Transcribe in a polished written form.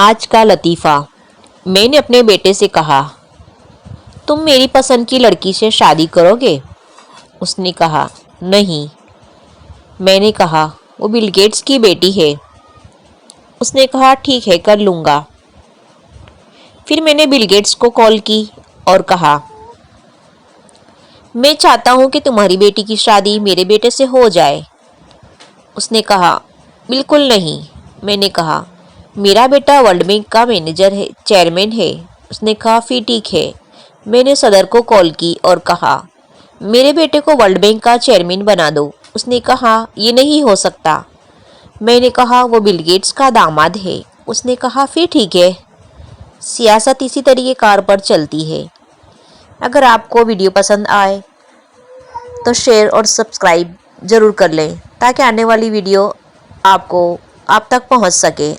آج کا لطیفہ۔ میں نے اپنے بیٹے سے کہا، تم میری پسند کی لڑکی سے شادی کرو گے؟ اس نے کہا، نہیں۔ میں نے کہا، وہ بل گیٹس کی بیٹی ہے۔ اس نے کہا، ٹھیک ہے، کر لوں گا۔ پھر میں نے بل گیٹس کو کال کی اور کہا، میں چاہتا ہوں کہ تمہاری بیٹی کی شادی میرے بیٹے سے ہو جائے۔ اس نے کہا، بالکل نہیں۔ میں نے کہا، میرا بیٹا ورلڈ بینک کا چیئرمین ہے۔ اس نے کہا، پھر ٹھیک ہے۔ میں نے صدر کو کال کی اور کہا، میرے بیٹے کو ورلڈ بینک کا چیئرمین بنا دو۔ اس نے کہا، یہ نہیں ہو سکتا۔ میں نے کہا، وہ بل گیٹس کا داماد ہے۔ اس نے کہا، پھر ٹھیک ہے۔ سیاست اسی طریقے کار پر چلتی ہے۔ اگر آپ کو ویڈیو پسند آئے تو شیئر اور سبسکرائب ضرور کر لیں تاکہ آنے والی ویڈیو آپ تک پہنچ سکے۔